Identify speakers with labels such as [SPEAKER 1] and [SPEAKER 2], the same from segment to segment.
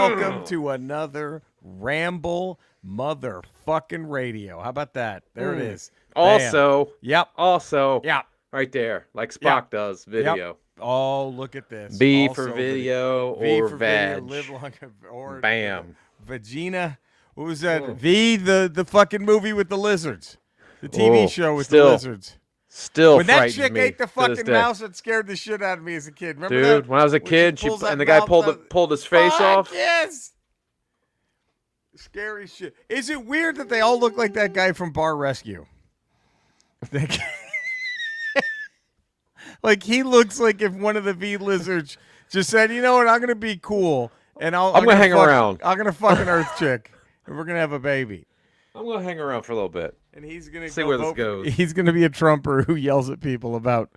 [SPEAKER 1] welcome to another Ramble motherfucking radio. How about that? There it is.
[SPEAKER 2] Also,
[SPEAKER 1] Yep. Yep.
[SPEAKER 2] right there, like Spock does, video.
[SPEAKER 1] Yep. Oh, look at this.
[SPEAKER 2] B
[SPEAKER 1] Also
[SPEAKER 2] for video
[SPEAKER 1] V
[SPEAKER 2] or
[SPEAKER 1] for
[SPEAKER 2] vag.
[SPEAKER 1] Video, live long, or
[SPEAKER 2] Bam.
[SPEAKER 1] Vagina. What was that? V, the fucking movie with the lizards. The TV show with the lizards.
[SPEAKER 2] Still
[SPEAKER 1] when that
[SPEAKER 2] frightens
[SPEAKER 1] chick
[SPEAKER 2] me
[SPEAKER 1] ate the
[SPEAKER 2] to this
[SPEAKER 1] fucking
[SPEAKER 2] day.
[SPEAKER 1] mouse, it scared the shit out of me as a kid. Remember
[SPEAKER 2] Dude,
[SPEAKER 1] that?
[SPEAKER 2] when I was a kid, and the guy pulled his face off.
[SPEAKER 1] Yes. Scary shit. Is it weird that they all look like that guy from Bar Rescue? Like he looks like if one of the V lizards just said, "You know what? I'm gonna be cool, and I'm
[SPEAKER 2] gonna hang around.
[SPEAKER 1] I'm gonna fuck an Earth chick, and we're gonna have a baby."
[SPEAKER 2] I'm gonna hang around for a little bit.
[SPEAKER 1] And he's gonna
[SPEAKER 2] see where this goes.
[SPEAKER 1] He's gonna be a Trumper who yells at people about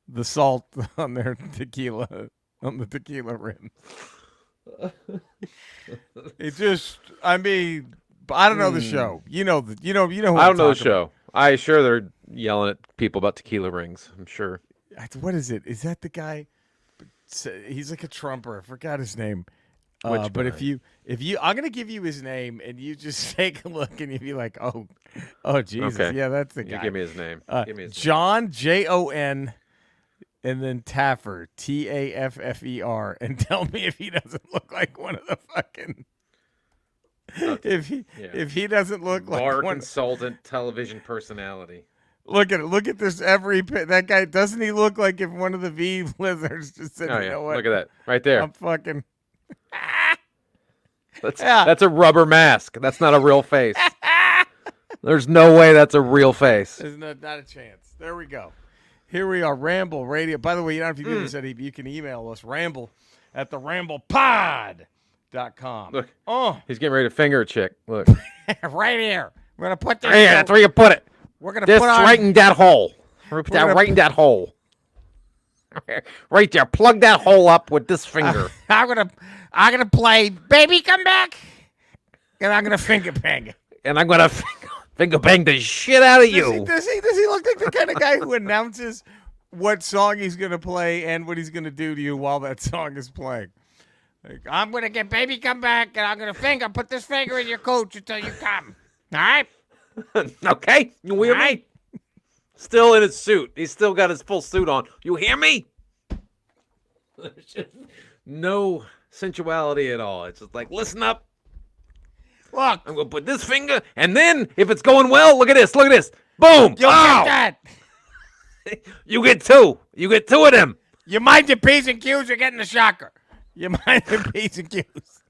[SPEAKER 1] the salt on their tequila, on the tequila rim. It just, I mean, I don't know the show. You know. Who
[SPEAKER 2] I don't know the
[SPEAKER 1] about.
[SPEAKER 2] show. I sure they're yelling at people about tequila rings. I'm sure.
[SPEAKER 1] What is it? Is that the guy? He's like a Trumper. I forgot his name.
[SPEAKER 2] Which
[SPEAKER 1] but
[SPEAKER 2] guy?
[SPEAKER 1] if you, I'm gonna give you his name, and you just take a look, and you'd be like, oh, Jesus,
[SPEAKER 2] Okay.
[SPEAKER 1] yeah, that's the guy.
[SPEAKER 2] You give me his name. Give me his name.
[SPEAKER 1] John Jon, and then Taffer Taffer, and tell me if he doesn't look like one of the fucking. If he doesn't look like
[SPEAKER 2] Bar
[SPEAKER 1] one,
[SPEAKER 2] consultant, television personality.
[SPEAKER 1] look at it. Look at this. That guy, doesn't he look like if one of the V lizards just said,
[SPEAKER 2] Oh
[SPEAKER 1] you
[SPEAKER 2] yeah,
[SPEAKER 1] know what?
[SPEAKER 2] look at that right there.
[SPEAKER 1] I'm fucking.
[SPEAKER 2] That's a rubber mask. That's not a real face. There's no way that's a real face.
[SPEAKER 1] There's not a chance. There we go. Here we are, Ramble Radio. By the way, you don't have to do this, Eddie. You can email us, ramble@theramblepod.com.
[SPEAKER 2] Look,
[SPEAKER 1] Oh,
[SPEAKER 2] he's getting ready to finger a chick. Look,
[SPEAKER 1] right here. We're gonna put this.
[SPEAKER 2] yeah, that's where you put it.
[SPEAKER 1] We're gonna
[SPEAKER 2] Just
[SPEAKER 1] put on.
[SPEAKER 2] right in that hole. Put that right in that hole. Right there. Plug that hole up with this finger.
[SPEAKER 1] I'm gonna play "Baby Come Back," and I'm gonna finger bang.
[SPEAKER 2] And I'm gonna finger bang the shit out of you.
[SPEAKER 1] Does he look like the kind of guy who announces what song he's gonna play and what he's gonna do to you while that song is playing? Like, I'm gonna get "Baby Come Back," and I'm gonna put this finger in your coach until you come. All right.
[SPEAKER 2] Okay, you hear me? Still in his suit. He's still got his full suit on. You hear me? There's just no sensuality at all. It's just like, listen up.
[SPEAKER 1] Look,
[SPEAKER 2] I'm gonna put this finger, and then if it's going well, look at this. Look at this. Boom.
[SPEAKER 1] you'll
[SPEAKER 2] Ow!
[SPEAKER 1] get that.
[SPEAKER 2] You get two. You get two of them.
[SPEAKER 1] You mind your P's and Q's, you're getting the shocker. You mind your P's and Q's.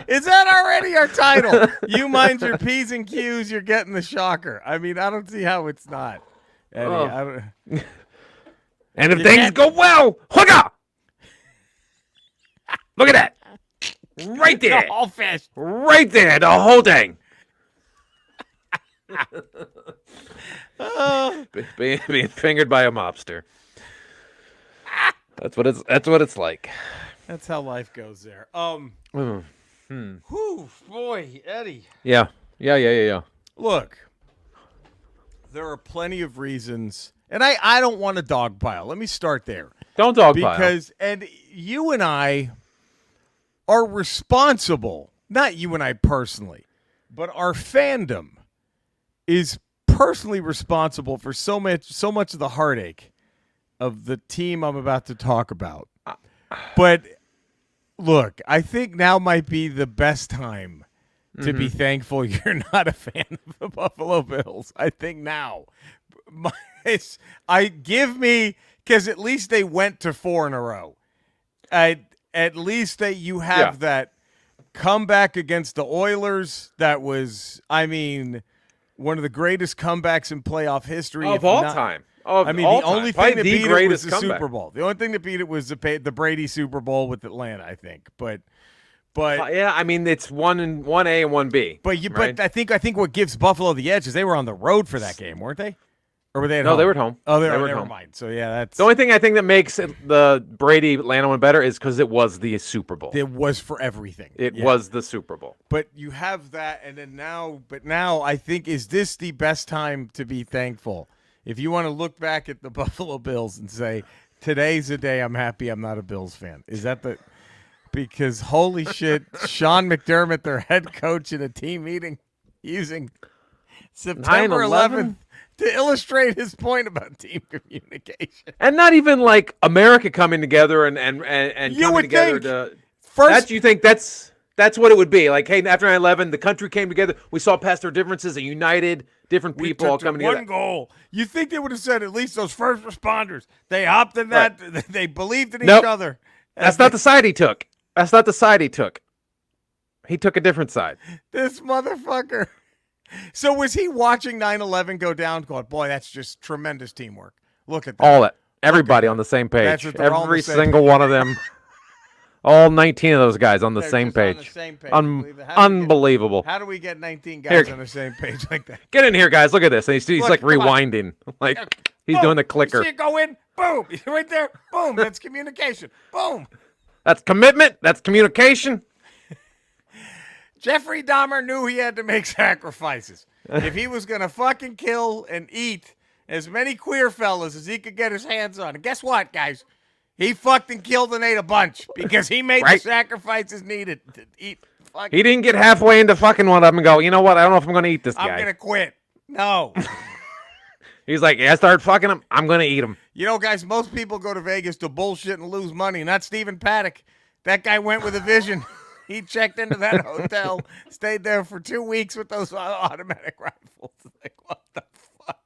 [SPEAKER 1] Is that already our title? You mind your P's and Q's, you're getting the shocker. I mean, I don't see how it's not. Eddie, I don't...
[SPEAKER 2] And if things go well, hooka! Look at that. Right there.
[SPEAKER 1] All fish.
[SPEAKER 2] Right there, the whole thing. Being fingered by a mobster. That's what it's like.
[SPEAKER 1] That's how life goes there. Whew, boy, Eddie.
[SPEAKER 2] Yeah.
[SPEAKER 1] Look, there are plenty of reasons, and I don't want to dogpile. Let me start there.
[SPEAKER 2] Don't dogpile.
[SPEAKER 1] Because, and you and I are responsible, not you and I personally, but our fandom is personally responsible for so much of the heartache of the team I'm about to talk about. But look, I think now might be the best time to be thankful you're not a fan of the Buffalo Bills. I think now. Because at least they went to 4 in a row. At least that you have that comeback against the Oilers. That was, I mean, one of the greatest comebacks in playoff history
[SPEAKER 2] of all time.
[SPEAKER 1] The only thing that beat it was the
[SPEAKER 2] comeback.
[SPEAKER 1] Super Bowl. The only thing that beat it was the Brady Super Bowl with Atlanta, I think. But
[SPEAKER 2] yeah, I mean it's 1A and 1B.
[SPEAKER 1] But I think what gives Buffalo the edge is they were on the road for that game, weren't they? Or were they at home?
[SPEAKER 2] No, they were at home.
[SPEAKER 1] Oh,
[SPEAKER 2] they were at
[SPEAKER 1] never
[SPEAKER 2] home.
[SPEAKER 1] mind. So yeah, that's
[SPEAKER 2] The only thing I think that makes the Brady Atlanta one better is because it was the Super Bowl.
[SPEAKER 1] it was for everything.
[SPEAKER 2] It was the Super Bowl.
[SPEAKER 1] But you have that, and then now I think, is this the best time to be thankful? If you want to look back at the Buffalo Bills and say, Today's the day I'm happy I'm not a Bills fan. Is that the because holy shit, Sean McDermott, their head coach in a team meeting, using September 11th to illustrate his point about team communication.
[SPEAKER 2] And not even like America coming together and
[SPEAKER 1] You
[SPEAKER 2] coming
[SPEAKER 1] would
[SPEAKER 2] together
[SPEAKER 1] think
[SPEAKER 2] to
[SPEAKER 1] first
[SPEAKER 2] you think that's what it would be. Like, hey, after 9/11, the country came together. We saw past our differences and united different
[SPEAKER 1] we
[SPEAKER 2] people all
[SPEAKER 1] took to
[SPEAKER 2] coming together.
[SPEAKER 1] one goal. You think they would have said at least those first responders? They hopped in that. They believed in
[SPEAKER 2] Nope.
[SPEAKER 1] each other.
[SPEAKER 2] That's not the side he took. That's not the side he took. He took a different side.
[SPEAKER 1] This motherfucker. So was he watching 9/11 go down? Going, boy, that's just tremendous teamwork. Look at that.
[SPEAKER 2] All that. Everybody on the same
[SPEAKER 1] That's
[SPEAKER 2] page.
[SPEAKER 1] what they're all on the
[SPEAKER 2] Every
[SPEAKER 1] same
[SPEAKER 2] single one of them. All 19 of those guys on the
[SPEAKER 1] They're
[SPEAKER 2] same
[SPEAKER 1] just on
[SPEAKER 2] page.
[SPEAKER 1] the same page. Believe it. How do we get-
[SPEAKER 2] Unbelievable.
[SPEAKER 1] How do we get 19 guys
[SPEAKER 2] Here.
[SPEAKER 1] on the same page like that?
[SPEAKER 2] Get in here, guys. Look at this. And he's
[SPEAKER 1] Look,
[SPEAKER 2] like
[SPEAKER 1] come on.
[SPEAKER 2] rewinding. Like he's
[SPEAKER 1] Boom.
[SPEAKER 2] doing the
[SPEAKER 1] You
[SPEAKER 2] clicker.
[SPEAKER 1] see it go in? Boom. Right there. Boom. That's communication. Boom.
[SPEAKER 2] That's commitment. That's communication.
[SPEAKER 1] Jeffrey Dahmer knew he had to make sacrifices. If he was going to fucking kill and eat as many queer fellas as he could get his hands on. And guess what, guys? He fucked and killed and ate a bunch because he made
[SPEAKER 2] Right.
[SPEAKER 1] the sacrifices needed to eat.
[SPEAKER 2] He didn't get halfway into fucking one of them and go, you know what? I don't know if I'm going to eat this
[SPEAKER 1] I'm
[SPEAKER 2] guy.
[SPEAKER 1] going to quit. No.
[SPEAKER 2] He's like, yeah, I started fucking him. I'm going to eat him.
[SPEAKER 1] You know, guys, most people go to Vegas to bullshit and lose money. Not Stephen Paddock. That guy went with a vision. He checked into that hotel, stayed there for 2 weeks with those automatic rifles. Like, what the fuck?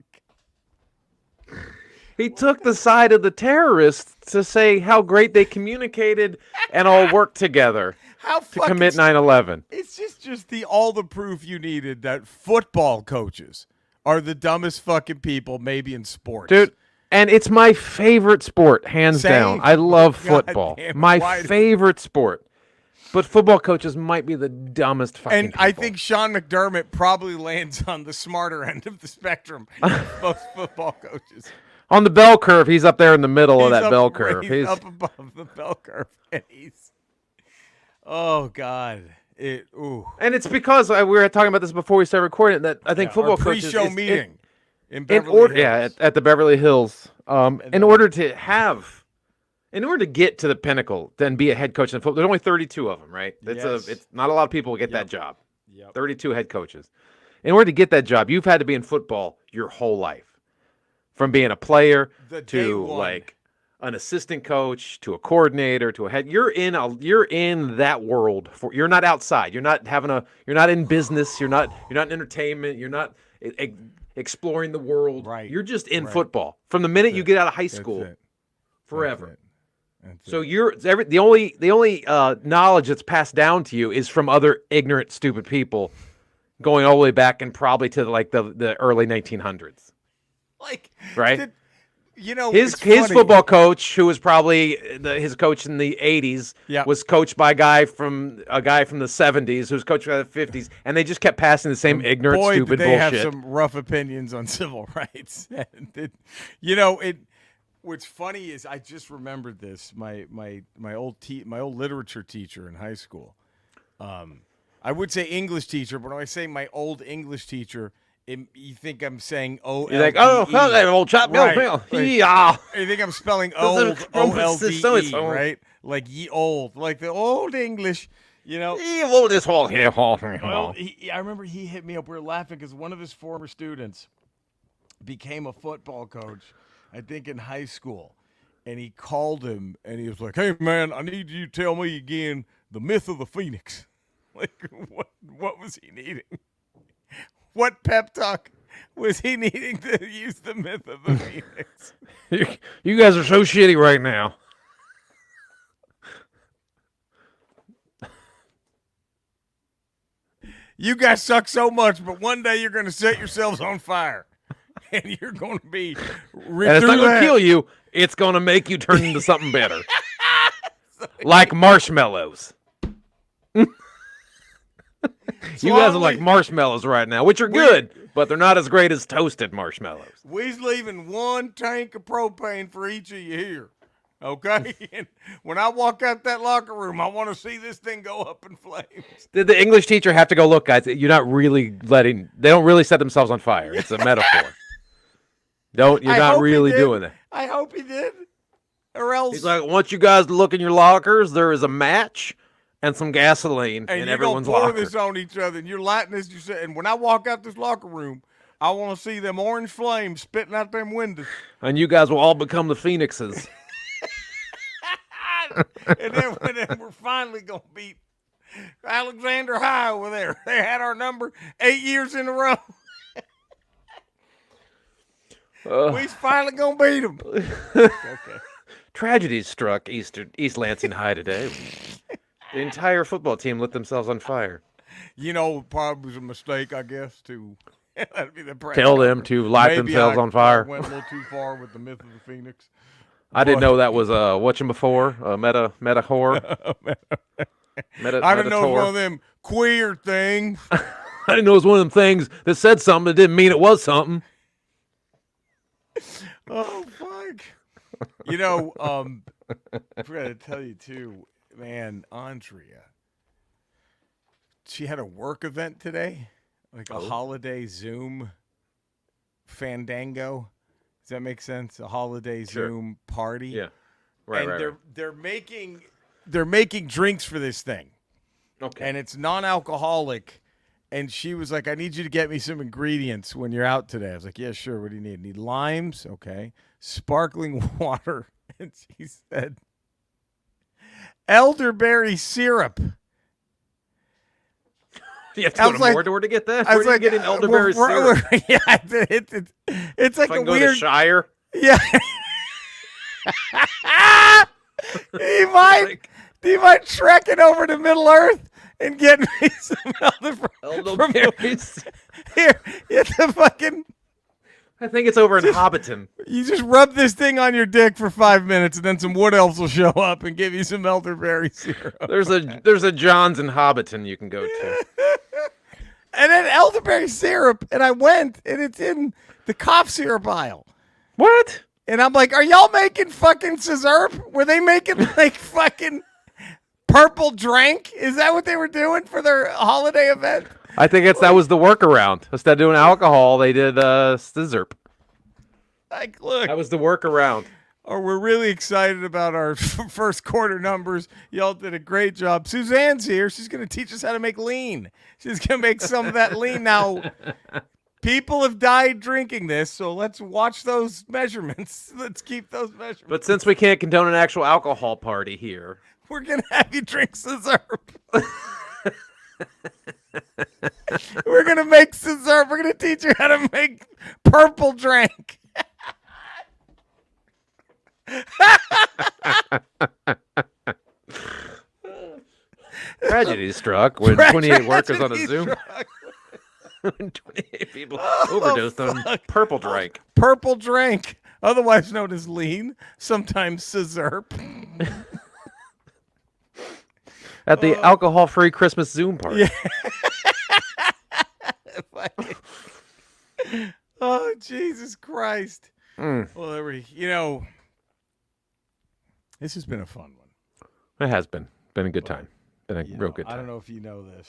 [SPEAKER 2] He took the side of the terrorists to say how great they communicated and all worked together
[SPEAKER 1] How
[SPEAKER 2] to
[SPEAKER 1] fucking
[SPEAKER 2] commit 9/11.
[SPEAKER 1] It's just all the proof you needed that football coaches are the dumbest fucking people maybe in sports.
[SPEAKER 2] Dude, and it's my favorite sport, hands
[SPEAKER 1] Same.
[SPEAKER 2] down. I love
[SPEAKER 1] God
[SPEAKER 2] football.
[SPEAKER 1] damn it,
[SPEAKER 2] My
[SPEAKER 1] why do-
[SPEAKER 2] favorite sport. But football coaches might be the dumbest fucking
[SPEAKER 1] And I
[SPEAKER 2] people.
[SPEAKER 1] think Sean McDermott probably lands on the smarter end of the spectrum of most football coaches.
[SPEAKER 2] on the bell curve, he's up there in the middle of
[SPEAKER 1] He's
[SPEAKER 2] that
[SPEAKER 1] up-
[SPEAKER 2] bell curve.
[SPEAKER 1] He's up above the bell curve. And he's, oh, God. Ooh.
[SPEAKER 2] And it's because we were talking about this before we started recording that I think
[SPEAKER 1] Yeah,
[SPEAKER 2] football
[SPEAKER 1] our
[SPEAKER 2] coaches
[SPEAKER 1] pre-show
[SPEAKER 2] is-
[SPEAKER 1] meeting in
[SPEAKER 2] in
[SPEAKER 1] Beverly
[SPEAKER 2] order,
[SPEAKER 1] Hills.
[SPEAKER 2] yeah, at the Beverly Hills. In
[SPEAKER 1] then-
[SPEAKER 2] order to get to the pinnacle, then be a head coach in football. There's only 32 of them, right?
[SPEAKER 1] Yes.
[SPEAKER 2] It's not a lot of people get that job.
[SPEAKER 1] Yep.
[SPEAKER 2] 32 head coaches. In order to get that job, you've had to be in football your whole life, from being a player
[SPEAKER 1] The day
[SPEAKER 2] to
[SPEAKER 1] one.
[SPEAKER 2] like an assistant coach to a coordinator to a head. You're in that world. You're not outside. You're not in business. You're not in entertainment. You're not exploring the world.
[SPEAKER 1] Right.
[SPEAKER 2] You're just in
[SPEAKER 1] Right.
[SPEAKER 2] football from the minute you get out of high
[SPEAKER 1] That's
[SPEAKER 2] school
[SPEAKER 1] it.
[SPEAKER 2] forever.
[SPEAKER 1] That's it. That's
[SPEAKER 2] So
[SPEAKER 1] it.
[SPEAKER 2] the only knowledge that's passed down to you is from other ignorant, stupid people, going all the way back and probably to like the early 1900s.
[SPEAKER 1] Like,
[SPEAKER 2] Right?
[SPEAKER 1] his
[SPEAKER 2] His football coach, who was probably his coach in the 80s,
[SPEAKER 1] Yeah.
[SPEAKER 2] was coached by a guy from the 70s, who was coached by the 50s, and they just kept passing the same ignorant,
[SPEAKER 1] boy,
[SPEAKER 2] stupid
[SPEAKER 1] did they
[SPEAKER 2] bullshit.
[SPEAKER 1] have some rough opinions on civil rights. What's funny is I just remembered this. My old literature teacher in high school. I would say English teacher, but when I say my old English teacher, you think I'm saying O-L-D-E.
[SPEAKER 2] You're like, oh, hello, old chap,
[SPEAKER 1] Right,
[SPEAKER 2] Bill.
[SPEAKER 1] right.
[SPEAKER 2] Yeah.
[SPEAKER 1] You think I'm spelling
[SPEAKER 2] This
[SPEAKER 1] old,
[SPEAKER 2] is from
[SPEAKER 1] O-L-D-E,
[SPEAKER 2] so-and-so.
[SPEAKER 1] right? Like ye old, like the old English,
[SPEAKER 2] Evil this whole here.
[SPEAKER 1] Well, I remember he hit me up. We were laughing because one of his former students became a football coach, I think in high school. And he called him and he was like, hey, man, I need you to tell me again the myth of the Phoenix. Like, what was he needing? What pep talk was he needing to use the myth of the Phoenix?
[SPEAKER 2] You guys are so shitty right now.
[SPEAKER 1] You guys suck so much, but one day you're going to set yourselves on fire. And you're going to be
[SPEAKER 2] And it's not going to kill you. It's going to make you turn into something better. Like marshmallows. You guys are like marshmallows right now, which are good, but they're not as great as toasted marshmallows.
[SPEAKER 1] We's leaving one tank of propane for each of you here. Okay? And when I walk out that locker room, I want to see this thing go up in flames.
[SPEAKER 2] Did the English teacher have to go, look, guys, you're not really they don't really set themselves on fire. It's a metaphor. You're
[SPEAKER 1] I
[SPEAKER 2] not
[SPEAKER 1] hope he
[SPEAKER 2] really
[SPEAKER 1] did.
[SPEAKER 2] doing that.
[SPEAKER 1] I hope he did. Or else
[SPEAKER 2] He's like, I want you guys to look in your lockers. There is a match and some gasoline
[SPEAKER 1] and
[SPEAKER 2] in
[SPEAKER 1] you're
[SPEAKER 2] everyone's
[SPEAKER 1] gonna pour
[SPEAKER 2] locker.
[SPEAKER 1] this on each other, and you're lighting this. You say, and when I walk out this locker room, I want to see them orange flames spitting out them windows.
[SPEAKER 2] And you guys will all become the Phoenixes.
[SPEAKER 1] And then we're finally gonna beat Alexander High over there. They had our number 8 years in a row. We finally gonna beat them. Okay.
[SPEAKER 2] Tragedy struck East Lansing High today. The entire football team lit themselves on fire.
[SPEAKER 1] You know, probably was a mistake, I guess, to that'd be the
[SPEAKER 2] Tell them to light
[SPEAKER 1] Maybe
[SPEAKER 2] themselves
[SPEAKER 1] I
[SPEAKER 2] on fire.
[SPEAKER 1] Went a little too far with the myth of the Phoenix.
[SPEAKER 2] I didn't know that was whatchamafore, meta whore.
[SPEAKER 1] I didn't know it was one of them queer things.
[SPEAKER 2] I didn't know it was one of them things that said something that didn't mean it was something.
[SPEAKER 1] Oh fuck! You know, I forgot to tell you too, man. Andrea, she had a work event today, like a holiday Zoom fandango. Does that make sense? A holiday Zoom party.
[SPEAKER 2] Yeah, right.
[SPEAKER 1] And
[SPEAKER 2] right.
[SPEAKER 1] they're making drinks for this thing.
[SPEAKER 2] Okay.
[SPEAKER 1] And it's non-alcoholic. And she was like, I need you to get me some ingredients when you're out today. I was like, yeah, sure. What do you need? Need limes? Okay. Sparkling water. And she said, elderberry syrup.
[SPEAKER 2] You have to go to Mordor to get that?
[SPEAKER 1] I was
[SPEAKER 2] Where do you
[SPEAKER 1] like,
[SPEAKER 2] get an elderberry syrup?
[SPEAKER 1] Yeah, it's like
[SPEAKER 2] If I
[SPEAKER 1] a
[SPEAKER 2] can go
[SPEAKER 1] weird.
[SPEAKER 2] to Shire.
[SPEAKER 1] Yeah. Do you mind trekking over to Middle Earth and getting me some
[SPEAKER 2] Elderberries.
[SPEAKER 1] Here, it's a fucking.
[SPEAKER 2] I think it's over in Hobbiton.
[SPEAKER 1] You just rub this thing on your dick for 5 minutes, and then some wood elves will show up and give you some elderberry syrup.
[SPEAKER 2] There's a John's in Hobbiton you can go to.
[SPEAKER 1] And then elderberry syrup, and I went, and it's in the cough syrup aisle.
[SPEAKER 2] What?
[SPEAKER 1] And I'm like, are y'all making fucking scissorp? Were they making like fucking purple drank? Is that what they were doing for their holiday event?
[SPEAKER 2] I think that was the workaround. Instead of doing alcohol, they did scissorp.
[SPEAKER 1] Like, look.
[SPEAKER 2] That was the workaround.
[SPEAKER 1] Or we're really excited about our first quarter numbers. Y'all did a great job. Suzanne's here. She's going to teach us how to make lean. She's going to make some of that lean. Now, people have died drinking this, so let's watch those measurements. Let's keep those measurements.
[SPEAKER 2] But since we can't condone an actual alcohol party here,
[SPEAKER 1] we're going to have you drink scissorp. We're going to make scissorp. We're going to teach you how to make purple drink.
[SPEAKER 2] Tragedy struck when 28 workers on a Zoom. When 28 people overdosed on purple drink.
[SPEAKER 1] Purple drink, otherwise known as lean, sometimes scissorp.
[SPEAKER 2] At the alcohol-free Christmas Zoom party.
[SPEAKER 1] Yeah. Oh, Jesus Christ. Well, this has been a fun one.
[SPEAKER 2] It has been. Been a good time. Been a real good time.
[SPEAKER 1] I don't know if you know this,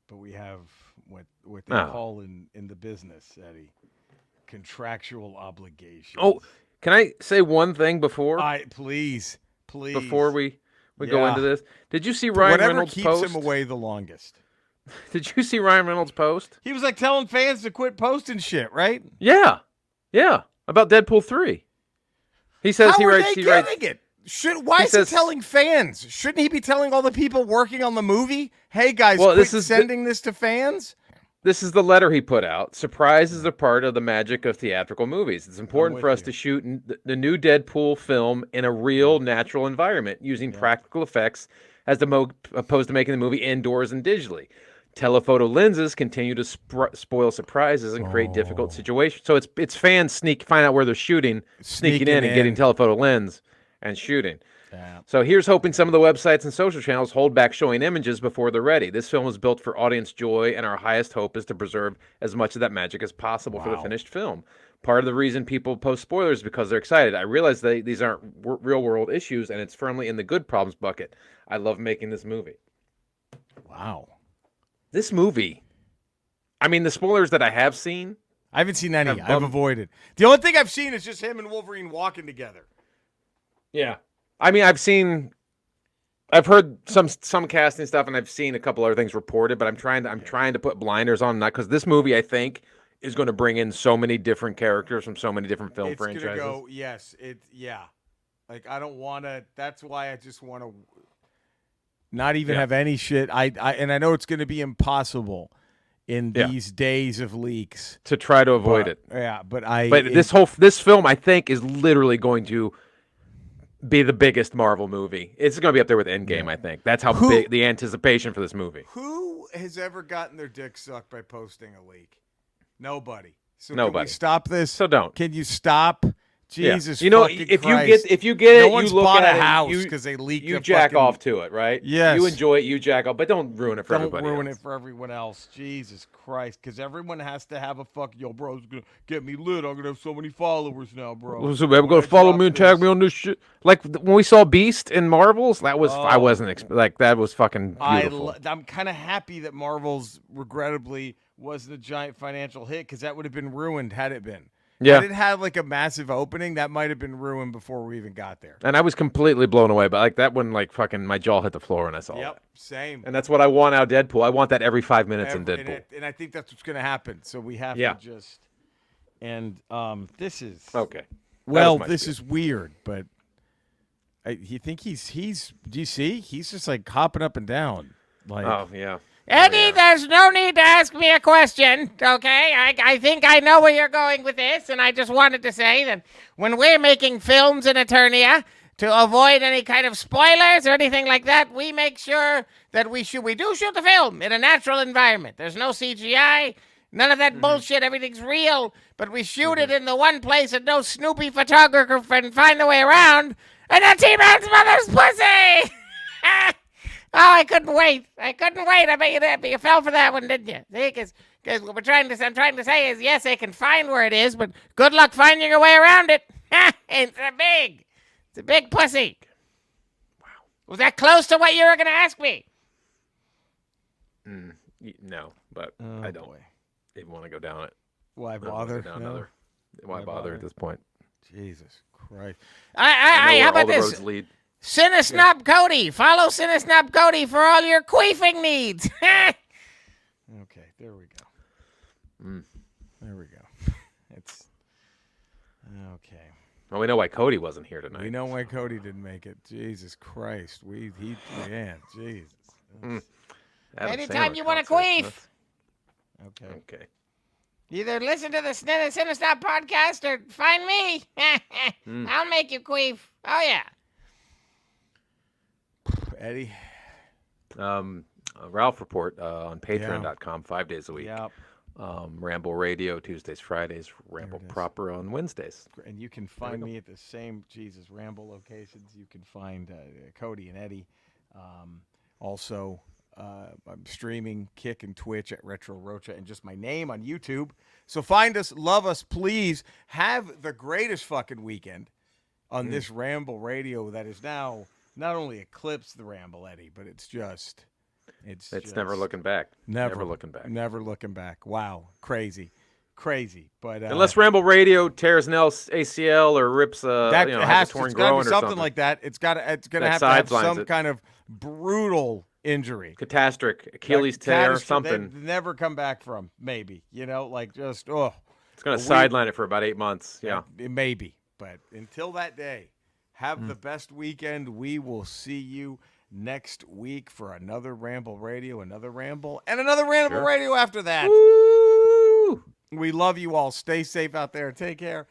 [SPEAKER 1] but we have what they call in the business, Eddie, contractual obligations.
[SPEAKER 2] Oh, can I say one thing before?
[SPEAKER 1] Please.
[SPEAKER 2] Before we go into this. Did you see Ryan Reynolds' post?
[SPEAKER 1] Whatever keeps him away the longest.
[SPEAKER 2] Did you see Ryan Reynolds' post?
[SPEAKER 1] He was like telling fans to quit posting shit, right?
[SPEAKER 2] Yeah. Yeah. About Deadpool 3. He says
[SPEAKER 1] How
[SPEAKER 2] he
[SPEAKER 1] are
[SPEAKER 2] writes.
[SPEAKER 1] they
[SPEAKER 2] He writes.
[SPEAKER 1] getting it? Why is he telling fans? Shouldn't he be telling all the people working on the movie, "Hey guys, quit sending this to fans"?
[SPEAKER 2] This is the letter he put out. Surprise is a part of the magic of theatrical movies. It's important for us to shoot the new Deadpool film in a real, natural environment using practical effects as opposed to making the movie indoors and digitally. Telephoto lenses continue to spoil surprises and create difficult situations. So it's fans find out where they're shooting, sneaking in and getting telephoto lens and shooting. Yeah. So here's hoping some of the websites and social channels hold back showing images before they're ready. This film is built for audience joy, and our highest hope is to preserve as much of that magic as possible for the finished film. Part of the reason people post spoilers is because they're excited. I realize these aren't real-world issues, and it's firmly in the good problems bucket. I love making this movie.
[SPEAKER 1] Wow.
[SPEAKER 2] This movie, I mean, the spoilers that I have seen.
[SPEAKER 1] I haven't seen any. I've avoided. The only thing I've seen is just him and Wolverine walking together.
[SPEAKER 2] Yeah. I mean, I've heard some casting stuff, and I've seen a couple other things reported, but I'm trying to put blinders on, not because this movie, I think, is going to bring in so many different characters from so many different film
[SPEAKER 1] It's
[SPEAKER 2] franchises.
[SPEAKER 1] gonna go. Yes. Yeah. Like I don't want to. That's why I just want to not even have any shit. And I know it's gonna be impossible in these days of leaks
[SPEAKER 2] to try to avoid it.
[SPEAKER 1] Yeah, but
[SPEAKER 2] this film, I think, is literally going to be the biggest Marvel movie. It's going to be up there with Endgame, I think. That's how big the anticipation for this movie.
[SPEAKER 1] Who has ever gotten their dick sucked by posting a leak? Nobody. So
[SPEAKER 2] Nobody.
[SPEAKER 1] Can we stop this?
[SPEAKER 2] So don't.
[SPEAKER 1] Can you stop? Jesus,
[SPEAKER 2] you know,
[SPEAKER 1] if
[SPEAKER 2] Christ. you get
[SPEAKER 1] no
[SPEAKER 2] it,
[SPEAKER 1] one's
[SPEAKER 2] you look
[SPEAKER 1] bought
[SPEAKER 2] at
[SPEAKER 1] a
[SPEAKER 2] it,
[SPEAKER 1] house because they leaked.
[SPEAKER 2] You jack off to it, right?
[SPEAKER 1] Yes.
[SPEAKER 2] You enjoy it, you jack off, but don't ruin it for everybody.
[SPEAKER 1] Don't ruin
[SPEAKER 2] else.
[SPEAKER 1] it for everyone else. Jesus Christ, because everyone has to have a yo, bro. It's gonna get me lit. I'm gonna have so many followers now, bro.
[SPEAKER 2] So they're gonna follow me and tag me on this shit. Like when we saw Beast in Marvels, that was I wasn't like that was fucking beautiful.
[SPEAKER 1] I'm kind of happy that Marvels regrettably wasn't a giant financial hit because that would have been ruined had it been.
[SPEAKER 2] Yeah.
[SPEAKER 1] Had it had like a massive opening, that might have been ruined before we even got there.
[SPEAKER 2] And I was completely blown away, but like that one, like fucking my jaw hit the floor when I saw that.
[SPEAKER 1] Same.
[SPEAKER 2] And that's what I want out of Deadpool. I want that every 5 minutes in Deadpool.
[SPEAKER 1] And I think that's what's going to happen. So we have to just. And this is
[SPEAKER 2] okay.
[SPEAKER 1] Well, this is weird, but you think he's. Do you see? He's just like hopping up and down. Like,
[SPEAKER 2] oh yeah.
[SPEAKER 3] Eddie, there's no need to ask me a question, okay? I think I know where you're going with this, and I just wanted to say that when we're making films in Eternia, to avoid any kind of spoilers or anything like that, we make sure that we do shoot the film in a natural environment. There's no CGI, none of that bullshit, everything's real, but we shoot it in the one place that no Snoopy photographer can find the way around, and that's He-Man's mother's pussy! Oh, I couldn't wait. I bet you fell for that one, didn't you? See, because what I'm trying to say is, yes, they can find where it is, but good luck finding your way around it. It's a big pussy. Wow. Was that close to what you were going to ask me?
[SPEAKER 2] No, but I don't even want to go down it.
[SPEAKER 1] Why bother?
[SPEAKER 2] Why bother at this point?
[SPEAKER 1] Jesus Christ.
[SPEAKER 3] How about this? Cinesnob Cody. Follow Cinesnob Cody for all your queefing needs.
[SPEAKER 1] Okay, there we go. There we go. It's okay.
[SPEAKER 2] Well, we know why Cody wasn't here tonight.
[SPEAKER 1] We know why Cody didn't make it. Jesus Christ. Jesus.
[SPEAKER 3] Anytime you want to queef.
[SPEAKER 2] Okay.
[SPEAKER 3] Either listen to the Cinesnob podcast or find me. I'll make you queef. Oh, yeah.
[SPEAKER 1] Eddie?
[SPEAKER 2] Ralph Report on patreon.com 5 days a week.
[SPEAKER 1] Yep.
[SPEAKER 2] Ramble Radio Tuesdays, Fridays, Ramble Proper on Wednesdays.
[SPEAKER 1] And you can find me at the same Ramble locations. You can find Cody and Eddie. Also, I'm streaming Kick and Twitch at Retro Rocha and just my name on YouTube. So find us, love us, please. Have the greatest fucking weekend on this Ramble Radio that is now not only eclipsed the Ramble, Eddie, but it's just
[SPEAKER 2] never looking back. Never looking back.
[SPEAKER 1] Never looking back. Wow. Crazy. But
[SPEAKER 2] unless Ramble Radio tears an ACL or rips has a torn groin or
[SPEAKER 1] something like that. It's gonna have to have some kind of brutal injury.
[SPEAKER 2] Catastrophic Achilles tear or something.
[SPEAKER 1] Never come back from, maybe. It's
[SPEAKER 2] going to sideline it for about 8 months. Yeah.
[SPEAKER 1] Maybe. But until that day, have the best weekend. We will see you next week for another Ramble Radio, another Ramble, and another Ramble Radio after that.
[SPEAKER 2] Woo!
[SPEAKER 1] We love you all. Stay safe out there. Take care.